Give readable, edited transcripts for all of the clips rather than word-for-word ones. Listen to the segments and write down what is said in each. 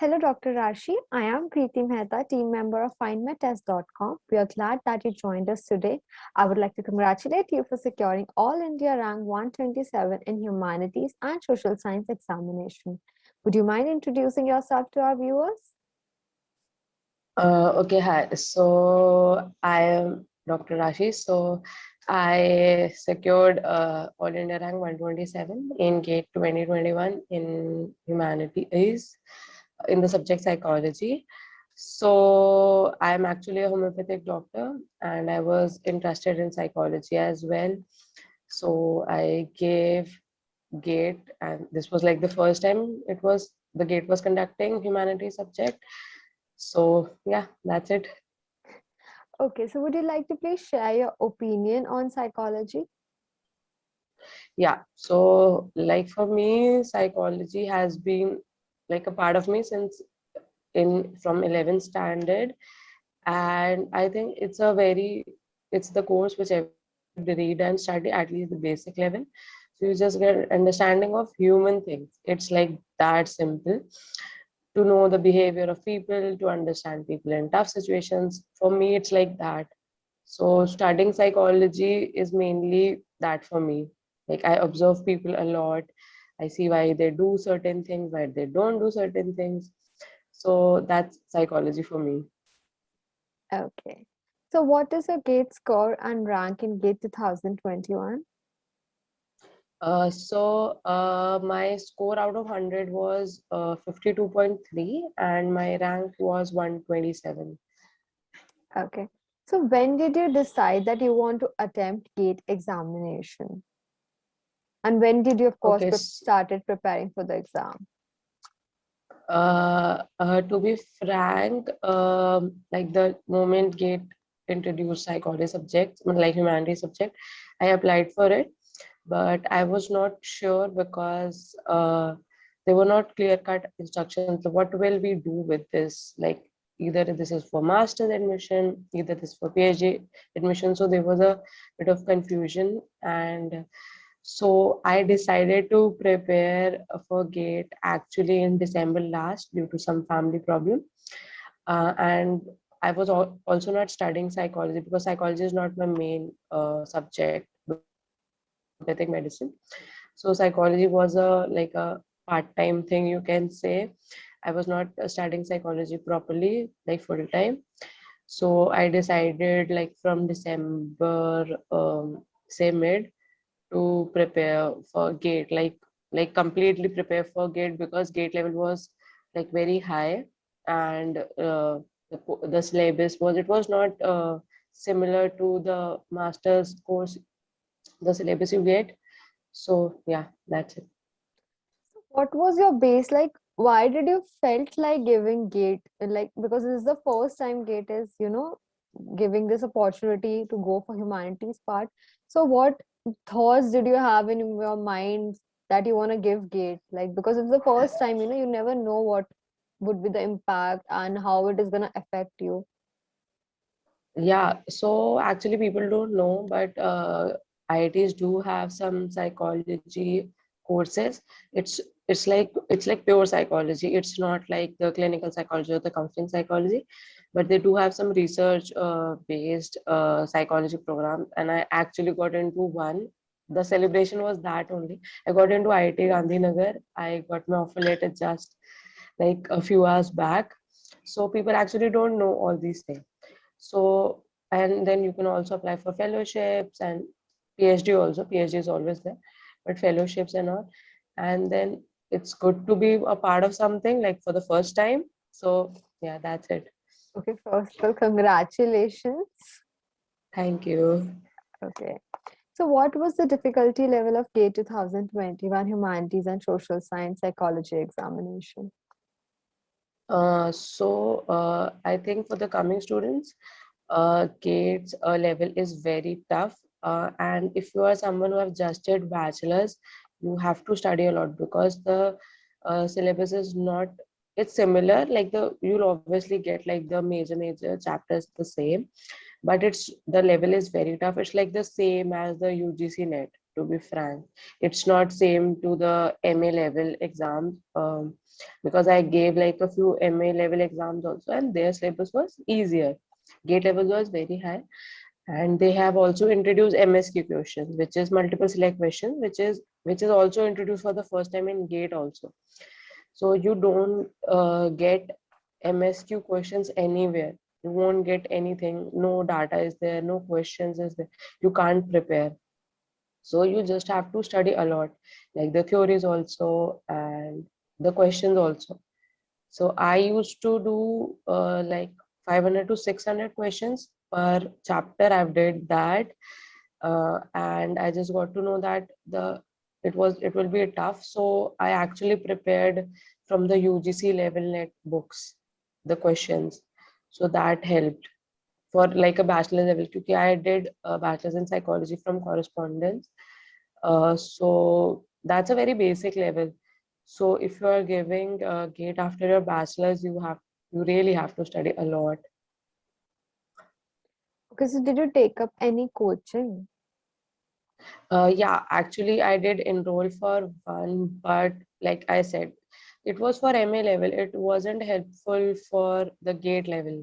Hello, Dr. Rashi. I am Preeti Mehta, team member of FindMyTest.com. We are glad that you joined us today. I would like to congratulate you for securing All India Rank 127 in Humanities and Social Science examination. Would you mind introducing yourself to our viewers? Okay, hi. So I am Dr. Rashi. So I secured All India Rank 127 in GATE 2021 in Humanities in the subject psychology. So I'm actually a homeopathic doctor and I was interested in psychology as well. So I gave GATE, and this was like the first time the GATE was conducting humanities subject. So yeah, that's it. Okay, so would you like to please share your opinion on psychology? Yeah, so like for me, psychology has been like a part of me since in from 11th standard, and I think it's the course which everyone should read and study at least the basic level. So you just get an understanding of human things. It's like that simple to know the behavior of people, to understand people in tough situations. For me, it's like that. So studying psychology is mainly that for me. Like I observe people a lot. I see why they do certain things, why they don't do certain things. So that's psychology for me. Okay. So what is your GATE score and rank in GATE 2021? My score out of 100 was 52.3 and my rank was 127. Okay. So when did you decide that you want to attempt GATE examination? And when did you, of course, Okay, started preparing for the exam? to be frank, like the moment GATE introduced psychology subjects, like humanity subject, I applied for it, but I was not sure because there were not clear-cut instructions. So what will we do with this? Like either this is for master's admission, either this for PhD admission. So there was a bit of confusion, and so I decided to prepare for GATE actually in December last due to some family problem. And I was also not studying psychology because psychology is not my main subject because I study homeopathic medicine. So psychology was a like a part-time thing, you can say. I was not studying psychology properly, like full time. So I decided like from December, say mid, to prepare for GATE, like completely prepare for GATE because GATE level was like very high, and the syllabus was not similar to the master's course, the syllabus you get. So yeah, that's it. What was your base like? Why did you felt like giving GATE? Like because this is the first time GATE is, giving this opportunity to go for humanities part. So what thoughts did you have in your mind that you want to give GATE? Like because it's the first time, you never know what would be the impact and how it is gonna affect you. Yeah, so actually people don't know, but IITs do have some psychology courses. It's like pure psychology. It's not like the clinical psychology or the counseling psychology, but they do have some research based psychology program. And I actually got into one. The celebration was that only. I got into IIT Gandhinagar. I got my offer letter just like a few hours back. So people actually don't know all these things. So, and then you can also apply for fellowships and PhD also. PhD is always there, but fellowships and all. And then it's good to be a part of something like for the first time. So, yeah, that's it. Okay, first of all, congratulations. Thank you. Okay. So what was the difficulty level of GATE 2021 Humanities and Social Science Psychology examination? I think for the coming students, GATE's level is very tough. And if you are someone who have just did bachelor's, you have to study a lot because the syllabus is not, it's similar. Like you'll obviously get like the major chapters the same, but the level is very tough. It's like the same as the UGC net, to be frank. It's not same to the MA level exams, because I gave like a few MA level exams also, and their syllabus was easier. GATE level was very high, and they have also introduced MSQ questions, which is multiple select questions, which is also introduced for the first time in GATE also. So you don't get MSQ questions anywhere. You won't get anything. No data is there. No questions is there. You can't prepare. So you just have to study a lot, like the theories also and the questions also. So I used to do like 500 to 600 questions per chapter. I've did that, and I just got to know that it will be tough. So I actually prepared from the UGC level net books, the questions. So that helped for like a bachelor level. Because I did a bachelor's in psychology from correspondence. So that's a very basic level. So if you are giving GATE after your bachelor's, you really have to study a lot. Okay, so did you take up any coaching? Yeah, actually, I did enroll for one, but like I said, it was for MA level. It wasn't helpful for the GATE level.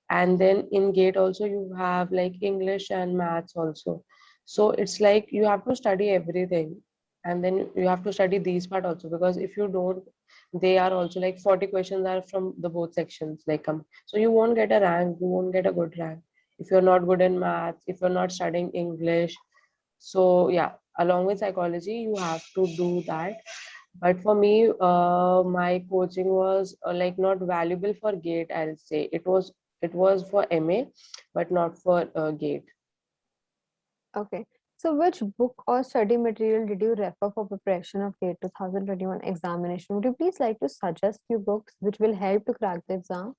And then in GATE also you have like English and maths also. So it's like you have to study everything, and then you have to study these part also, because if you don't, they are also like 40 questions are from the both sections like so you won't get a rank, you won't get a good rank if you're not good in maths, if you're not studying English. So yeah, along with psychology you have to do that. But for me, my coaching was like not valuable for GATE. I'll say it was for MA, but not for GATE. Okay. So which book or study material did you refer for preparation of GATE 2021 examination? Would you please like to suggest few books which will help to crack the exam?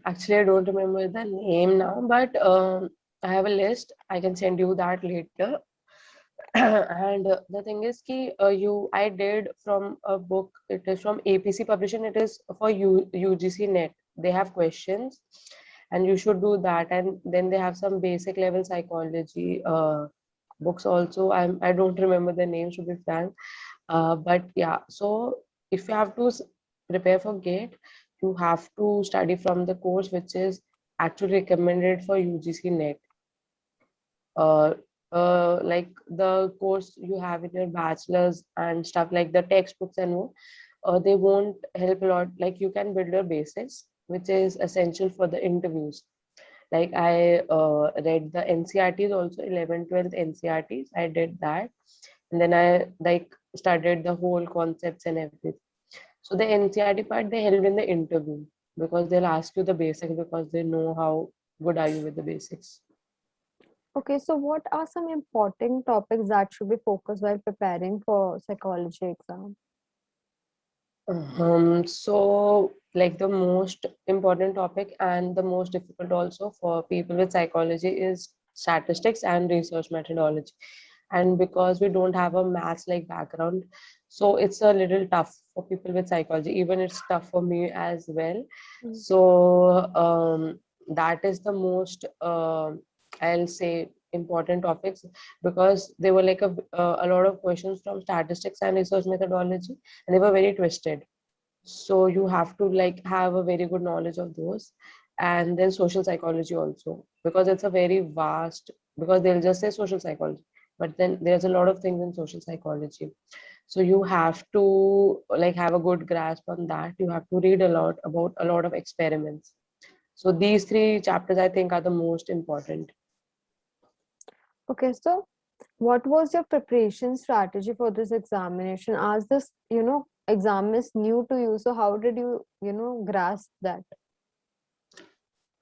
Actually, I don't remember the name now, but I have a list. I can send you that later. And the thing is ki, I did from a book. It is from APC publishing. It is for UGC net. They have questions, and you should do that. And then they have some basic level psychology books also. I don't remember the name, to be frank. But yeah, so if you have to prepare for GATE, you have to study from the course which is actually recommended for UGC net. uh, like the course you have in your bachelor's and stuff, like the textbooks and all, they won't help a lot. Like you can build your basics, which is essential for the interviews. Like I read the NCRTs also, 11, 12 NCRTs. I did that, and then I like studied the whole concepts and everything. So the NCRT part they help in the interview, because they'll ask you the basics, because they know how good are you with the basics. Okay, so what are some important topics that should be focused while preparing for psychology exam? So like the most important topic and the most difficult also for people with psychology is statistics and research methodology. And because we don't have a maths like background, so it's a little tough for people with psychology. Even it's tough for me as well. Mm. So that is the most I'll say important topics, because they were like a lot of questions from statistics and research methodology, and they were very twisted. So you have to like have a very good knowledge of those. And then social psychology also, because it's a very vast, because they'll just say social psychology, but then there's a lot of things in social psychology. So you have to like have a good grasp on that. You have to read a lot about a lot of experiments. So these three chapters I think are the most important. Okay, so what was your preparation strategy for this examination? As this, exam is new to you, so how did you, grasp that?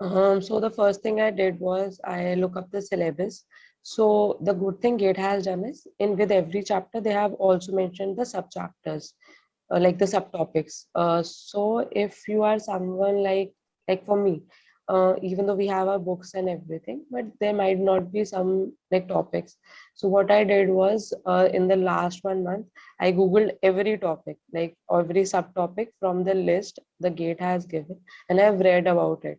So the first thing I did was I look up the syllabus. So the good thing GATE has done is in with every chapter they have also mentioned the sub chapters, like the subtopics. So if you are someone like for me, even though we have our books and everything, but there might not be some like topics. So what I did was in the last 1 month, I googled every topic, like every subtopic from the list the GATE has given, and I've read about it.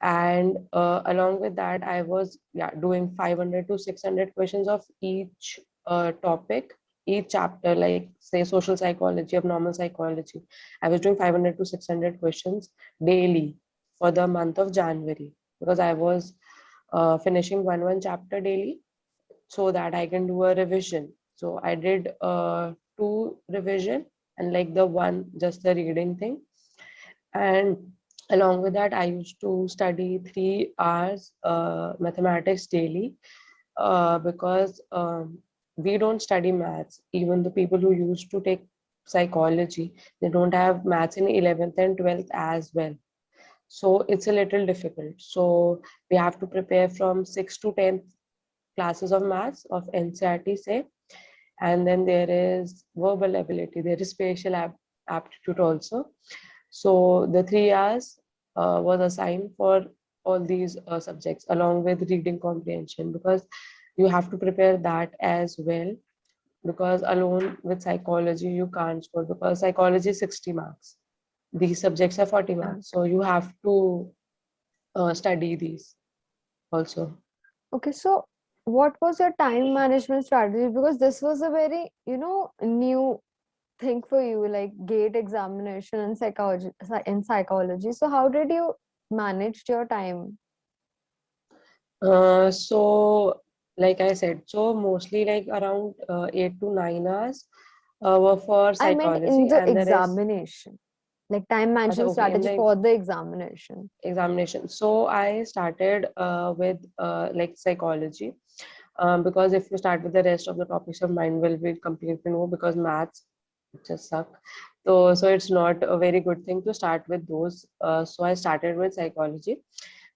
And along with that, I was doing 500 to 600 questions of each topic, each chapter, like say social psychology, abnormal psychology. I was doing 500 to 600 questions daily for the month of January, because I was finishing one chapter daily so that I can do a revision. So I did two revision, and like the one just the reading thing. And along with that, I used to study 3 hours mathematics daily, because we don't study maths. Even the people who used to take psychology, they don't have maths in 11th and 12th as well. So it's a little difficult. So we have to prepare from 6th to 10th classes of maths of NCRT, say. And then there is verbal ability, there is spatial aptitude also. So the 3 hours was assigned for all these subjects, along with reading comprehension, because you have to prepare that as well. Because alone with psychology you can't score, because psychology is 60 marks, these subjects are 40 marks, so you have to study these also. Okay, so what was your time management strategy? Because this was a very, new thing for you, like gate examination and psychology. So how did you manage your time? So like I said, so mostly like around 8 to 9 hours were for I meant in psychology, the and the rest. examination, like time Acha, management okay, in strategy the for the examination. examination. So I started with like psychology, because if you start with the rest of the topics, your mind will be completely no, because maths just suck. So it's not a very good thing to start with those. So I started with psychology.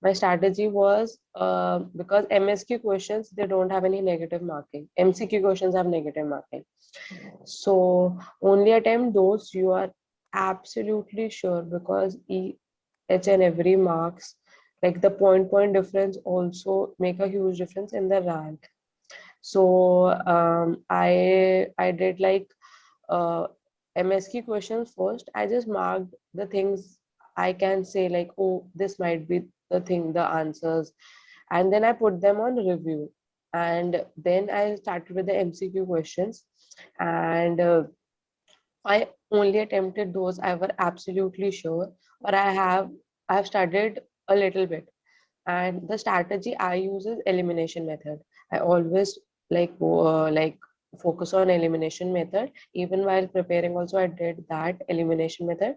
My strategy was, because MSQ questions, they don't have any negative marking. MCQ questions have negative marking. So only attempt those you are absolutely sure, because each and every marks, like the point difference also make a huge difference in the rank. So I did like MSQ questions first. I just marked the things I can say, like, oh, this might be the thing, the answers, and then I put them on review. And then I started with the MCQ questions, and I only attempted those I were absolutely sure, or I have studied a little bit. And the strategy I use is elimination method. I always like focus on elimination method. Even while preparing also, I did that elimination method.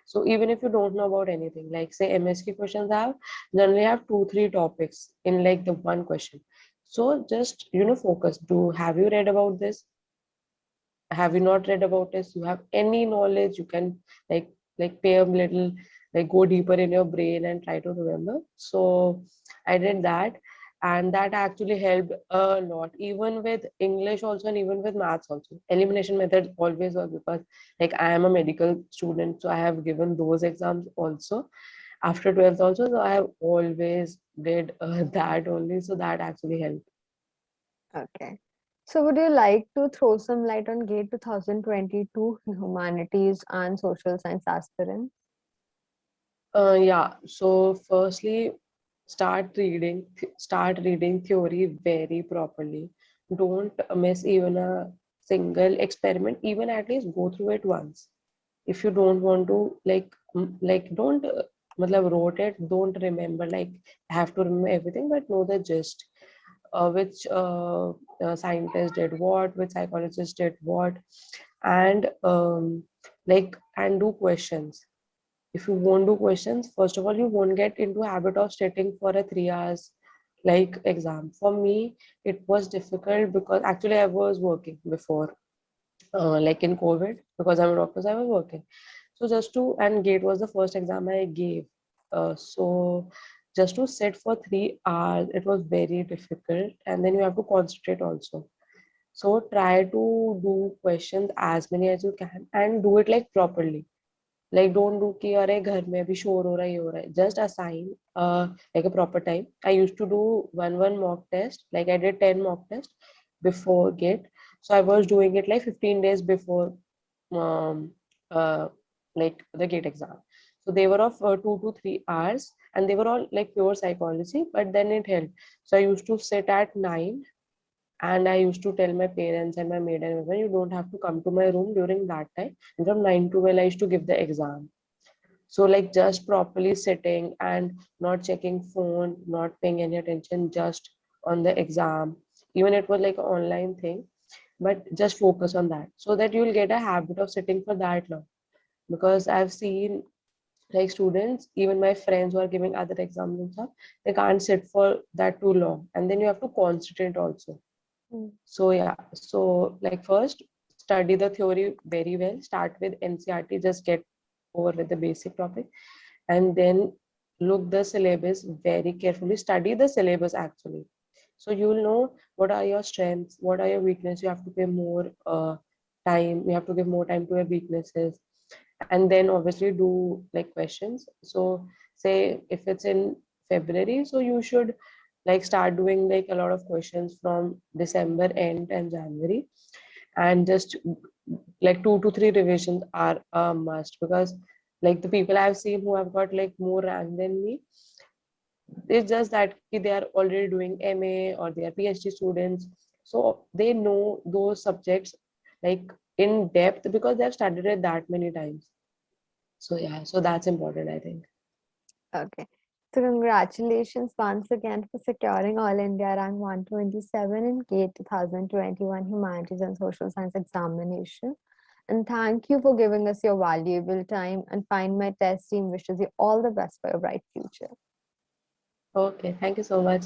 So even if you don't know about anything, like say MSQ questions have generally have 2 3 topics in like the one question. So just focus. Do have you read about this? Have you not read about this? You have any knowledge, you can like pay a little, like go deeper in your brain and try to remember. So I did that, and that actually helped a lot, even with English also, and even with maths also. Elimination methods always work, because like I am a medical student, so I have given those exams also after 12th also, so I have always did that only, so that actually helped. Okay. So would you like to throw some light on GATE 2022 humanities and social science aspirants? Yeah, so firstly, start reading theory very properly. Don't miss even a single experiment. Even at least go through it once. If you don't want to like don't matlab wrote it, don't remember like have to remember everything, but know the gist. Which scientist did what, which psychologist did what, and and do questions. If you won't do questions, first of all, you won't get into habit of sitting for a 3 hours like exam. For me, it was difficult, because actually I was working before, like in COVID, because I'm a doctor, so I was working. So just to, and GATE was the first exam I gave. So just to sit for 3 hours, it was very difficult, and then you have to concentrate also. So try to do questions as many as you can, and do it like properly. Like don't do कि अरे घर में अभी शोर हो रहा है, ये हो रहा है. Just assign like a proper time. I used to do one mock test. Like I did 10 mock tests before GATE. So I was doing it like 15 days before um, uh, like the GATE exam. So they were of 2 to 3 hours, and they were all like pure psychology, but then it helped. So I used to sit at 9, and I used to tell my parents and my maid and everyone, you don't have to come to my room during that time. And from 9 to 12, I used to give the exam. So like just properly sitting and not checking phone, not paying any attention, just on the exam. Even it was like an online thing, but just focus on that so that you'll get a habit of sitting for that long. Because I've seen like students, even my friends who are giving other exams and stuff, they can't sit for that too long, and then you have to concentrate also. Mm. So yeah, so like first study the theory very well, start with NCRT, just get over with the basic topic, and then look the syllabus very carefully, study the syllabus actually. So you'll know what are your strengths, what are your weaknesses. You have to pay more time, you have to give more time to your weaknesses, and then obviously do like questions. So say if it's in February, so you should like start doing like a lot of questions from December end and January, and just like 2 to 3 revisions are a must. Because like the people I've seen who have got like more rank than me, it's just that they are already doing MA or they are PhD students, so they know those subjects like in depth because they've studied it that many times. So yeah, so that's important, I think. Okay. So congratulations once again for securing All India Rank 127 in GATE 2021 Humanities and Social Science examination. And thank you for giving us your valuable time. And Find My Test team wishes you all the best for your bright future. Okay, thank you so much.